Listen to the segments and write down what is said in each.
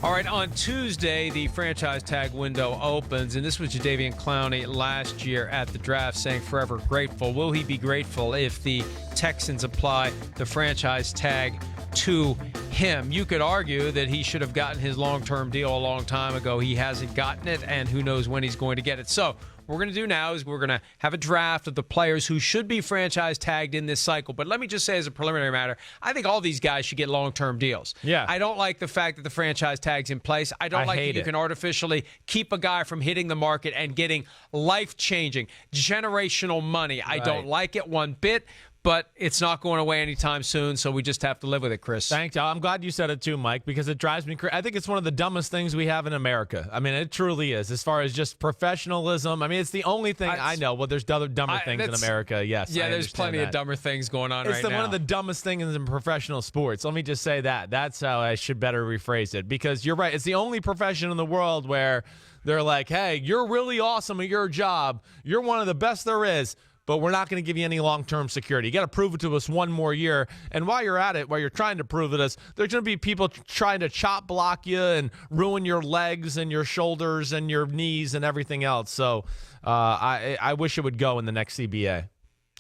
All right, on Tuesday, the franchise tag window opens, and this was Jadeveon Clowney last year at the draft saying forever grateful. Will he be grateful if the Texans apply the franchise tag to him? You could argue that he should have gotten his long-term deal a long time ago. He hasn't gotten it, and who knows when he's going to get it. So what we're going to do now is we're going to have a draft of the players who should be franchise tagged in this cycle. But let me just say as a preliminary matter, I think all these guys should get long-term deals. Yeah. I don't like the fact that the franchise tag's in place. I don't like that you can artificially keep a guy from hitting the market and getting life-changing, generational money. I don't like it one bit. But it's not going away anytime soon, so we just have to live with it, Chris. Thanks. I'm glad you said it too, Mike, because it drives me crazy. I think it's one of the dumbest things we have in America. I mean, it truly is, as far as just professionalism. I mean, it's the only thing I know. Well, there's dumber things in America, yes. Yeah, there's plenty of dumber things going on right now. It's one of the dumbest things in professional sports. Let me just say that. That's how I should better rephrase it, because you're right. It's the only profession in the world where they're like, hey, you're really awesome at your job. You're one of the best there is. But we're not going to give you any long-term security. You got to prove it to us one more year. And while you're at it, while you're trying to prove it to us, there's going to be people trying to chop block you and ruin your legs and your shoulders and your knees and everything else. So I wish it would go in the next CBA.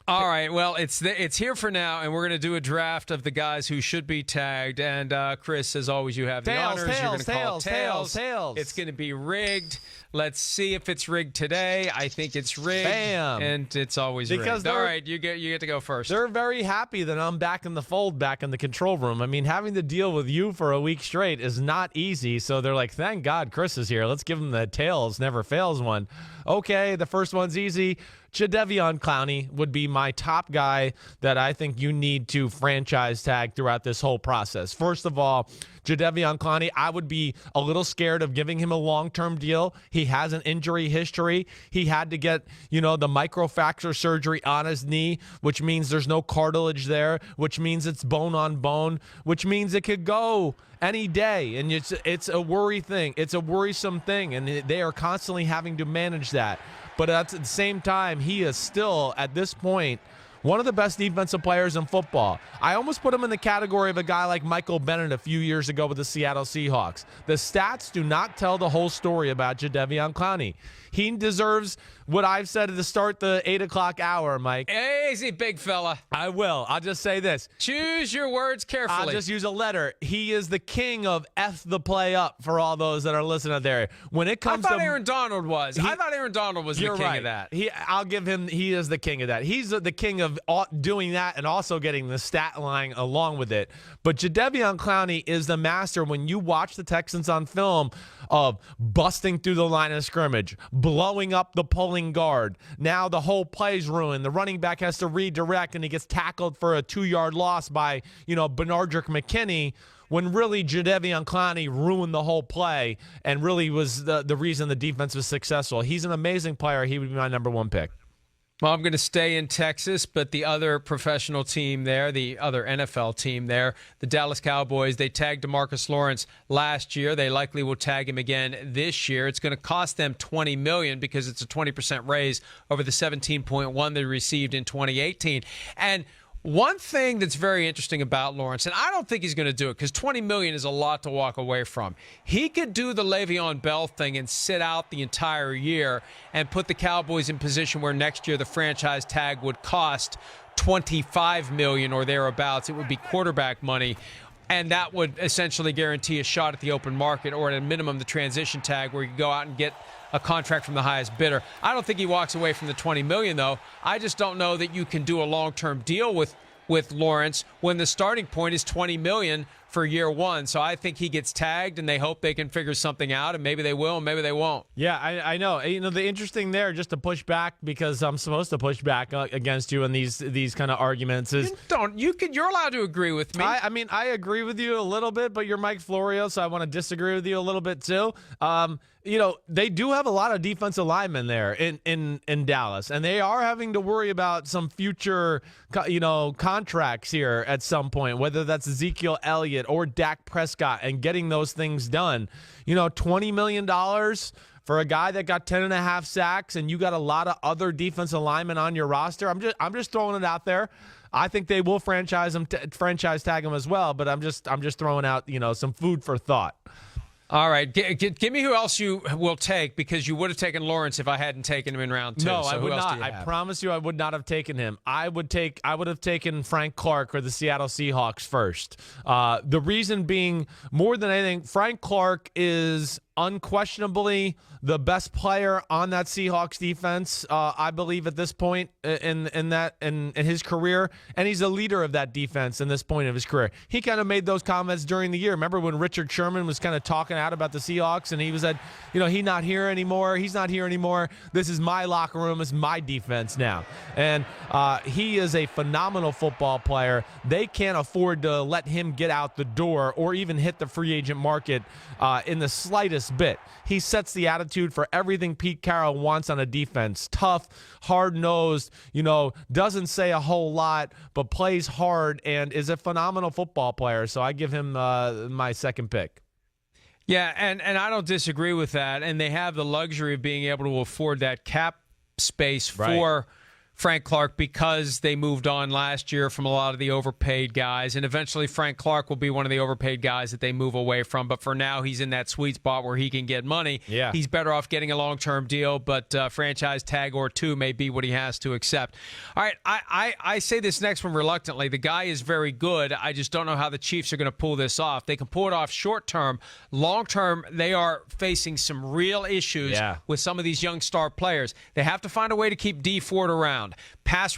All right, well, it's here for now, and we're going to do a draft of the guys who should be tagged. And, Chris, as always, you have the honors. You're going to call tails. It's going to be rigged. Let's see if it's rigged today. I think it's rigged. Bam. And it's always rigged. All right, you get to go first. They're very happy that I'm back in the fold, back in the control room. I mean, having to deal with you for a week straight is not easy. So they're like, thank God Chris is here. Let's give him the tails never fails one. Okay, the first one's easy. Jadeveon Clowney would be my top guy that I think you need to franchise tag throughout this whole process. First of all, Jadeveon Clowney, I would be a little scared of giving him a long-term deal. He has an injury history. He had to get, the microfracture surgery on his knee, which means there's no cartilage there, which means it's bone on bone, which means it could go any day. And it's a worry thing. It's a worrisome thing, and they are constantly having to manage that. But at the same time, he is still, at this point, one of the best defensive players in football. I almost put him in the category of a guy like Michael Bennett a few years ago with the Seattle Seahawks. The stats do not tell the whole story about Jadeveon Clowney. He deserves what I've said to start the 8 o'clock hour, Mike. Easy, big fella. I will. I'll just say this. Choose your words carefully. I'll just use a letter. He is the king of F the play up for all those that are listening out there. When it comes I thought Aaron Donald was. I thought Aaron Donald was the king of that. I'll give him, he is the king of that. He's the king of doing that and also getting the stat line along with it. But Jadeveon Clowney is the master when you watch the Texans on film of busting through the line of scrimmage, blowing up the pulling guard. Now the whole play's ruined. The running back has to redirect, and he gets tackled for a 2-yard loss by, Benardrick McKinney, when really Jadeveon Clowney ruined the whole play and really was the reason the defense was successful. He's an amazing player. He would be my number one pick. Well, I'm going to stay in Texas, but the other professional team there, the other NFL team there, the Dallas Cowboys, they tagged Demarcus Lawrence last year. They likely will tag him again this year. It's going to cost them $20 million because it's a 20% raise over the $17.1 they received in 2018. And one thing that's very interesting about Lawrence, and I don't think he's going to do it because $20 million is a lot to walk away from. He could do the Le'Veon Bell thing and sit out the entire year and put the Cowboys in position where next year the franchise tag would cost $25 million or thereabouts. It would be quarterback money. And that would essentially guarantee a shot at the open market or at a minimum the transition tag where you could go out and get a contract from the highest bidder. I don't think he walks away from the $20 million, though. I just don't know that you can do a long-term deal with Lawrence when the starting point is $20 million for year one. So I think he gets tagged, and they hope they can figure something out, and maybe they will, and maybe they won't. Yeah, I know. The interesting there, just to push back, because I'm supposed to push back against you in these kind of arguments, is you're allowed to agree with me. I agree with you a little bit, but you're Mike Florio, so I want to disagree with you a little bit too. They do have a lot of defensive linemen there in Dallas, and they are having to worry about some future, contracts here at some point, whether that's Ezekiel Elliott or Dak Prescott, and getting those things done. $20 million for a guy that got 10.5 sacks, and you got a lot of other defensive linemen on your roster. I'm just throwing it out there. I think they will franchise tag him as well, but I'm just throwing out some food for thought. All right, give me who else you will take, because you would have taken Lawrence if I hadn't taken him in round 2. No, so I would who else not. do you I have? promise you I would not have taken him. I would have taken Frank Clark or the Seattle Seahawks first. The reason being, more than anything, Frank Clark is unquestionably the best player on that Seahawks defense, I believe, at this point in his career, and he's a leader of that defense in this point of his career. He kind of made those comments during the year. Remember when Richard Sherman was kind of talking out about the Seahawks, and he was at, he's not here anymore. He's not here anymore. This is my locker room. It's my defense now. And he is a phenomenal football player. They can't afford to let him get out the door or even hit the free agent market in the slightest bit. He sets the attitude for everything Pete Carroll wants on a defense. Tough, hard-nosed, doesn't say a whole lot, but plays hard and is a phenomenal football player. So I give him my second pick. Yeah, and I don't disagree with that. And they have the luxury of being able to afford that cap space for Frank Clark, because they moved on last year from a lot of the overpaid guys, and eventually Frank Clark will be one of the overpaid guys that they move away from. But for now, he's in that sweet spot where he can get money. Yeah. He's better off getting a long-term deal, but franchise tag or two may be what he has to accept. All right, I say this next one reluctantly. The guy is very good. I just don't know how the Chiefs are going to pull this off. They can pull it off short-term. Long-term, they are facing some real issues with some of these young star players. They have to find a way to keep D Ford around.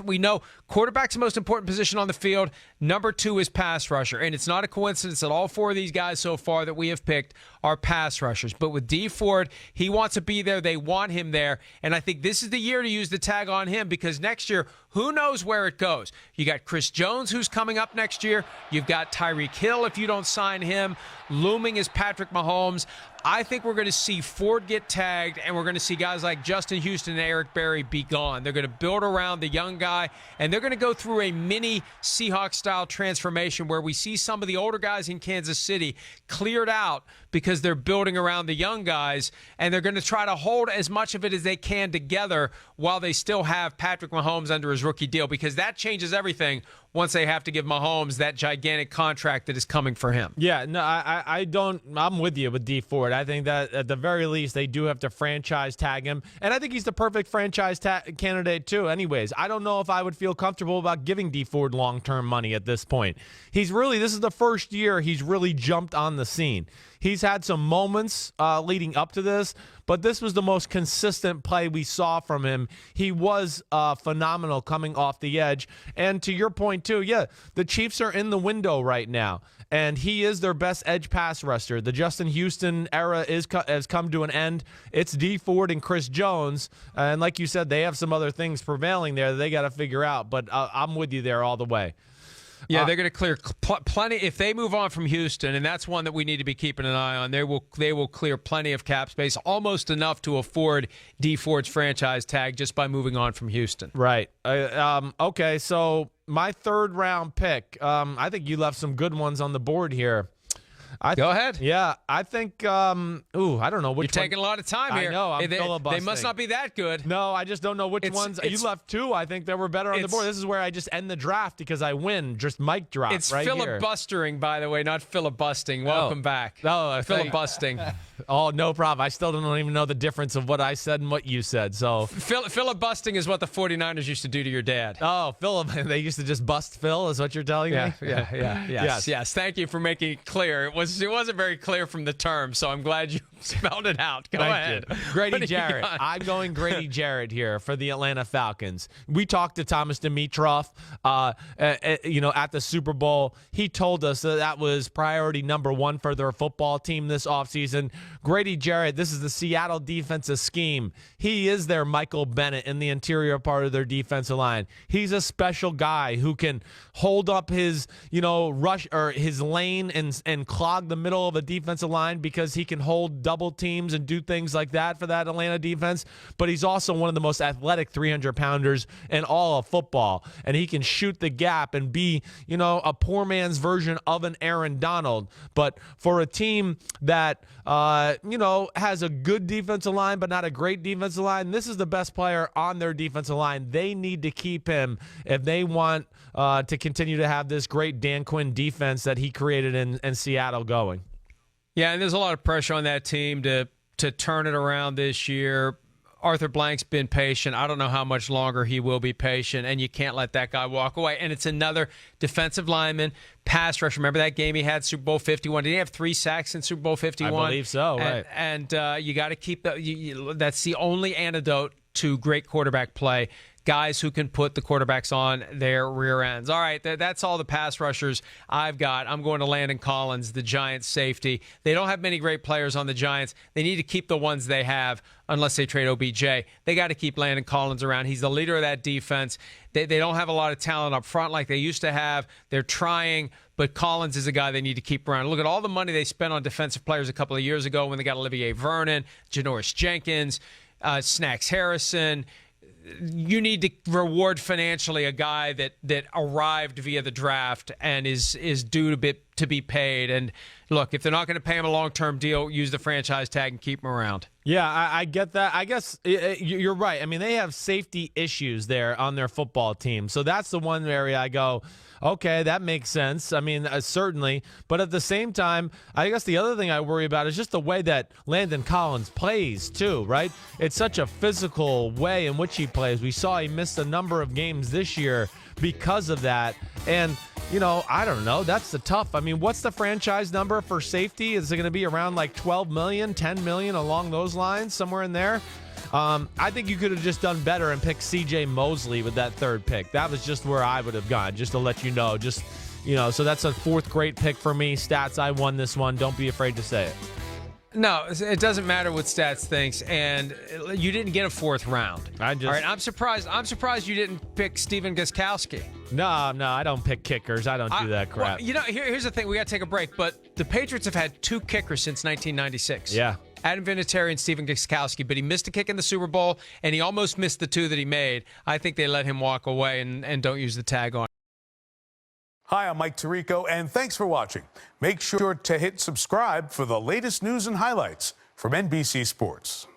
We know quarterback's the most important position on the field. Number 2 is pass rusher. And it's not a coincidence that all 4 of these guys so far that we have picked are pass rushers. But with D Ford, he wants to be there. They want him there. And I think this is the year to use the tag on him, because next year, who knows where it goes? You got Chris Jones, who's coming up next year. You've got Tyreek Hill if you don't sign him. Looming is Patrick Mahomes. I think we're going to see Ford get tagged, and we're going to see guys like Justin Houston and Eric Berry be gone. They're going to build around the young guy, and they're going to go through a mini Seahawks-style transformation where we see some of the older guys in Kansas City cleared out because they're building around the young guys, and they're going to try to hold as much of it as they can together while they still have Patrick Mahomes under his rookie deal, because that changes everything once they have to give Mahomes that gigantic contract that is coming for him. Yeah, no, I'm with you with D Ford. I think that at the very least they do have to franchise tag him, and I think he's the perfect franchise candidate too. Anyways, I don't know if I would feel comfortable about giving D Ford long-term money at this point. This is the first year he's really jumped on the scene. He's had some moments leading up to this, but this was the most consistent play we saw from him. He was phenomenal coming off the edge. And to your point, too, the Chiefs are in the window right now, and he is their best edge pass rusher. The Justin Houston era has come to an end. It's D Ford and Chris Jones. And like you said, they have some other things prevailing there that they got to figure out. But I'm with you there all the way. Yeah, they're going to clear plenty. If they move on from Houston, and that's one that we need to be keeping an eye on, they will clear plenty of cap space, almost enough to afford D Ford's franchise tag just by moving on from Houston. Right. Okay, so my third round pick, I think you left some good ones on the board here. Go ahead. Yeah, I think, I don't know which You're taking a lot of time here. I know, I'm they filibustering. must not be that good. No, I just don't know which ones. You left 2, I think, that were better on the board. This is where I just end the draft because I win. Just mic drop It's right filibustering, here. By the way, not filibusting. Welcome back. Oh, filibustering. Oh, no problem. I still don't even know the difference of what I said and what you said. So filibustering is what the 49ers used to do to your dad. Oh, they used to just bust Phil is what you're telling me? Yeah. Yes. Thank you for making it clear. It wasn't very clear from the term, so I'm glad you spelled it out. Go ahead. Grady Jarrett. I'm going Grady Jarrett here for the Atlanta Falcons. We talked to Thomas Dimitroff, at the Super Bowl. He told us that was priority number 1 for their football team this offseason. Grady Jarrett, this is the Seattle defensive scheme. He is their Michael Bennett in the interior part of their defensive line. He's a special guy who can hold up his, rush or his lane and clog the middle of a defensive line because he can hold double teams and do things like that for that Atlanta defense. But he's also one of the most athletic 300-pounders in all of football. And he can shoot the gap and be, a poor man's version of an Aaron Donald. But for a team that, has a good defensive line but not a great defensive line, this is the best player on their defensive line. They need to keep him if they want to continue to have this great Dan Quinn defense that he created in Seattle going. Yeah, and there's a lot of pressure on that team to turn it around this year. Arthur Blank's been patient. I don't know how much longer he will be patient, and you can't let that guy walk away. And it's another defensive lineman, pass rush. Remember that game he had, Super Bowl 51? Did he have 3 sacks in Super Bowl 51? I believe so, right. And you got to keep that's the only antidote to great quarterback play. Guys who can put the quarterbacks on their rear ends. All right, that's all the pass rushers I've got. I'm going to Landon Collins, the Giants safety. They don't have many great players on the Giants. They need to keep the ones they have unless they trade OBJ. They got to keep Landon Collins around. He's the leader of that defense. They don't have a lot of talent up front like they used to have. They're trying, but Collins is a guy they need to keep around. Look at all the money they spent on defensive players a couple of years ago when they got Olivier Vernon, Janoris Jenkins, Snacks Harrison. You need to reward financially a guy that arrived via the draft and is due to be paid. And look, if they're not going to pay him a long-term deal, use the franchise tag and keep him around. Yeah, I get that. I guess you're right. I mean, they have safety issues there on their football team. So that's the one area I go, okay, that makes sense. I mean, certainly. But at the same time, I guess the other thing I worry about is just the way that Landon Collins plays, too, right? It's such a physical way in which he plays. We saw he missed a number of games this year because of that. And, you know, I don't know. That's the tough. I mean, what's the franchise number for safety? Is it going to be around like 12 million, 10 million, along those lines, somewhere in there? I think you could have just done better and picked C.J. Mosley with that 3rd pick. That was just where I would have gone, just to let you know. Just, you know, so that's a 4th great pick for me. Stats, I won this one. Don't be afraid to say it. No, it doesn't matter what Stats thinks, and you didn't get a 4th round. All right, I'm surprised you didn't pick Stephen Gostkowski. No, I don't pick kickers. I don't do that crap. Well, you know, here's the thing. We got to take a break, but the Patriots have had 2 kickers since 1996. Yeah. Adam Vinatieri and Stephen Gostkowski, but he missed a kick in the Super Bowl, and he almost missed the 2 that he made. I think they let him walk away and don't use the tag on. Hi, I'm Mike Tirico, and thanks for watching. Make sure to hit subscribe for the latest news and highlights from NBC Sports.